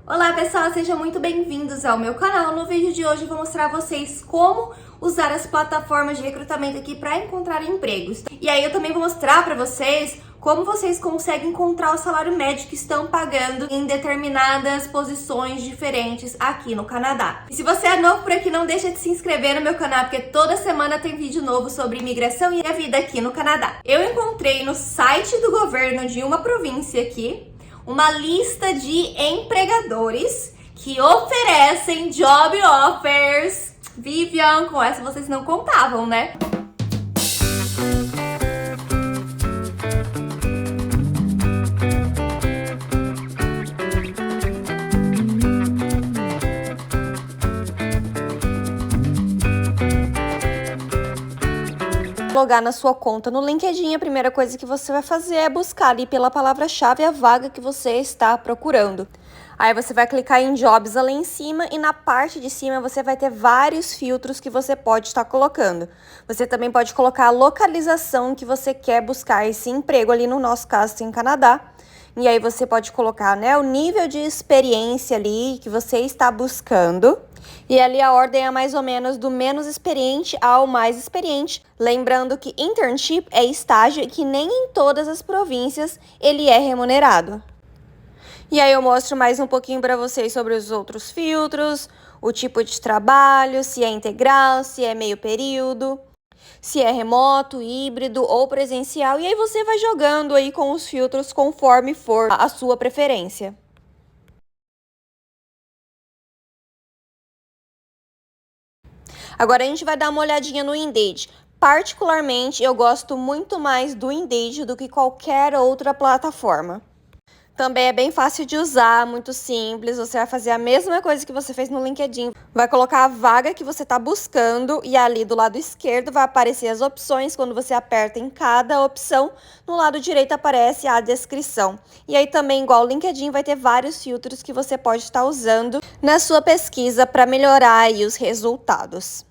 Olá pessoal, sejam muito bem-vindos ao meu canal. No vídeo de hoje eu vou mostrar a vocês como usar as plataformas de recrutamento aqui para encontrar empregos. E aí eu também vou mostrar para vocês como vocês conseguem encontrar o salário médio que estão pagando em determinadas posições diferentes aqui no Canadá. E se você é novo por aqui, não deixa de se inscrever no meu canal, porque toda semana tem vídeo novo sobre imigração e a vida aqui no Canadá. Eu encontrei no site do governo de uma província aqui uma lista de empregadores que oferecem job offers. Vivian, com essa vocês não contavam, né? Logar na sua conta no LinkedIn, a primeira coisa que você vai fazer é buscar ali pela palavra-chave a vaga que você está procurando. Aí você vai clicar em Jobs ali em cima e na parte de cima você vai ter vários filtros que você pode estar colocando. Você também pode colocar a localização que você quer buscar esse emprego ali, no nosso caso, em Canadá. E aí você pode colocar, né, o nível de experiência ali que você está buscando. E ali a ordem é mais ou menos do menos experiente ao mais experiente. Lembrando que internship é estágio e que nem em todas as províncias ele é remunerado. E aí eu mostro mais um pouquinho para vocês sobre os outros filtros, o tipo de trabalho, se é integral, se é meio período, se é remoto, híbrido ou presencial. E aí você vai jogando aí com os filtros conforme for a sua preferência. Agora a gente vai dar uma olhadinha no Indeed. Particularmente, eu gosto muito mais do Indeed do que qualquer outra plataforma. Também é bem fácil de usar, muito simples. Você vai fazer a mesma coisa que você fez no LinkedIn. Vai colocar a vaga que você está buscando e ali do lado esquerdo vai aparecer as opções. Quando você aperta em cada opção, no lado direito aparece a descrição. E aí também, igual o LinkedIn, vai ter vários filtros que você pode estar usando na sua pesquisa para melhorar aí os resultados.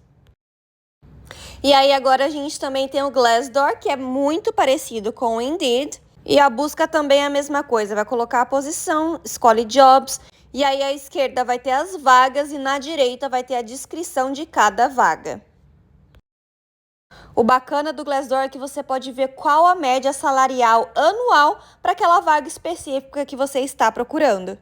E aí agora a gente também tem o Glassdoor, que é muito parecido com o Indeed. E a busca também é a mesma coisa, vai colocar a posição, escolhe Jobs, e aí à esquerda vai ter as vagas e na direita vai ter a descrição de cada vaga. O bacana do Glassdoor é que você pode ver qual a média salarial anual para aquela vaga específica que você está procurando.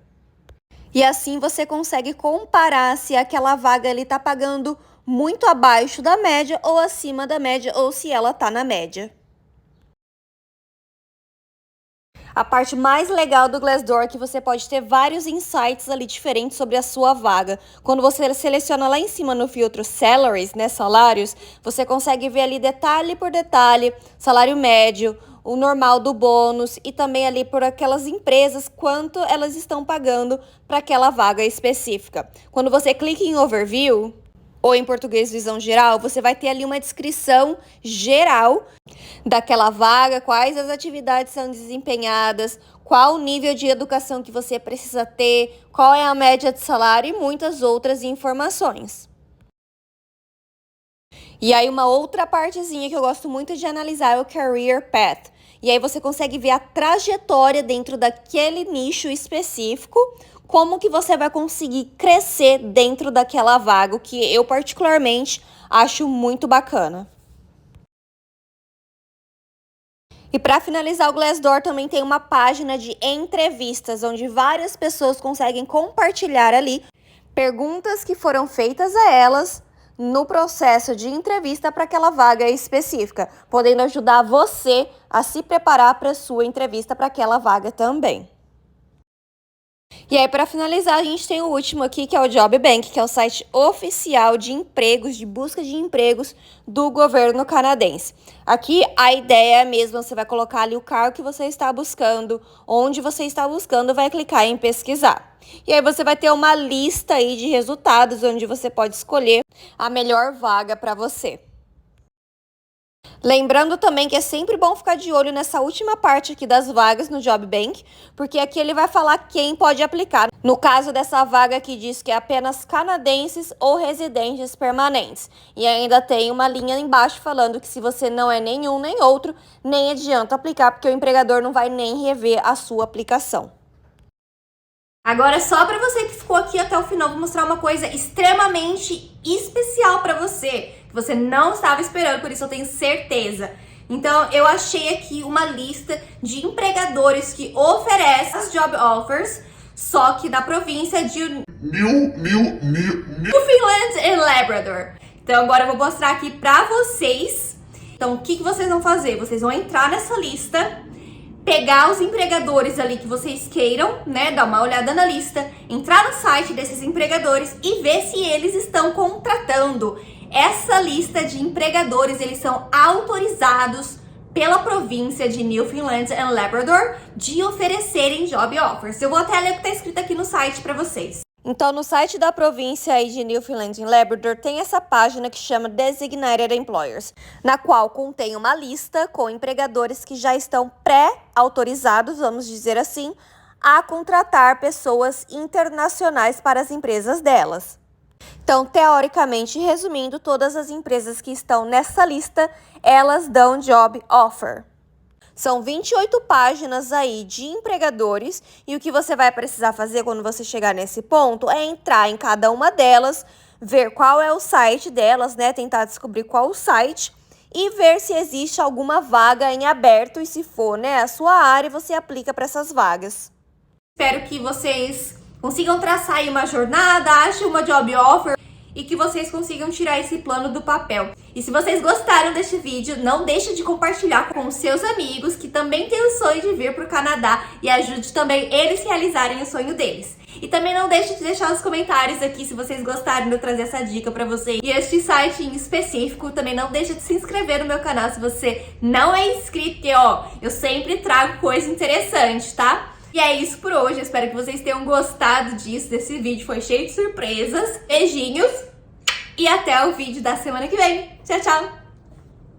E assim você consegue comparar se aquela vaga ali está pagando muito abaixo da média ou acima da média, ou se ela está na média. A parte mais legal do Glassdoor é que você pode ter vários insights ali diferentes sobre a sua vaga. Quando você seleciona lá em cima no filtro Salaries, né, salários, você consegue ver ali detalhe por detalhe, salário médio, o normal do bônus e também ali por aquelas empresas, quanto elas estão pagando para aquela vaga específica. Quando você clica em Overview, ou em português visão geral, você vai ter ali uma descrição geral daquela vaga, quais as atividades são desempenhadas, qual o nível de educação que você precisa ter, qual é a média de salário e muitas outras informações. E aí uma outra partezinha que eu gosto muito de analisar é o Career Path. E aí você consegue ver a trajetória dentro daquele nicho específico, como que você vai conseguir crescer dentro daquela vaga, o que eu particularmente acho muito bacana. E para finalizar, o Glassdoor também tem uma página de entrevistas, onde várias pessoas conseguem compartilhar ali perguntas que foram feitas a elas no processo de entrevista para aquela vaga específica, podendo ajudar você a se preparar para a sua entrevista para aquela vaga também. E aí, para finalizar, a gente tem o último aqui, que é o Job Bank, que é o site oficial de empregos, de busca de empregos do governo canadense. Aqui, a ideia é a mesma, você vai colocar ali o cargo que você está buscando, onde você está buscando, vai clicar em pesquisar. E aí você vai ter uma lista aí de resultados, onde você pode escolher a melhor vaga para você. Lembrando também que é sempre bom ficar de olho nessa última parte aqui das vagas no Job Bank, porque aqui ele vai falar quem pode aplicar. No caso dessa vaga aqui diz que é apenas canadenses ou residentes permanentes. E ainda tem uma linha embaixo falando que se você não é nenhum nem outro, nem adianta aplicar, porque o empregador não vai nem rever a sua aplicação. Agora, só pra você que ficou aqui até o final, vou mostrar uma coisa extremamente especial pra você, que você não estava esperando, por isso eu tenho certeza. Então, eu achei aqui uma lista de empregadores que oferecem as job offers, só que da província de Newfoundland e Labrador. Então, agora eu vou mostrar aqui pra vocês. Então, o que vocês vão fazer? Vocês vão entrar nessa lista, pegar os empregadores ali que vocês queiram, né? Dar uma olhada na lista, entrar no site desses empregadores e ver se eles estão contratando. Essa lista de empregadores, eles são autorizados pela província de Newfoundland and Labrador de oferecerem job offers. Eu vou até ler o que está escrito aqui no site para vocês. Então, no site da província aí de Newfoundland and Labrador tem essa página que chama Designated Employers, na qual contém uma lista com empregadores que já estão pré-autorizados, vamos dizer assim, a contratar pessoas internacionais para as empresas delas. Então, teoricamente, resumindo, todas as empresas que estão nessa lista, elas dão job offer. São 28 páginas aí de empregadores e o que você vai precisar fazer quando você chegar nesse ponto é entrar em cada uma delas, ver qual é o site delas, né? Tentar descobrir qual o site e ver se existe alguma vaga em aberto e se for, né, a sua área, você aplica para essas vagas. Espero que vocês consigam traçar aí uma jornada, achem uma job offer e que vocês consigam tirar esse plano do papel. E se vocês gostaram deste vídeo, não deixe de compartilhar com os seus amigos que também têm o sonho de vir para o Canadá e ajude também eles realizarem o sonho deles. E também não deixe de deixar os comentários aqui se vocês gostaram de eu trazer essa dica para vocês. E este site em específico, também não deixe de se inscrever no meu canal se você não é inscrito, porque ó, eu sempre trago coisa interessante, tá? E é isso por hoje, eu espero que vocês tenham gostado desse vídeo, foi cheio de surpresas. Beijinhos e até o vídeo da semana que vem. Tchau, tchau!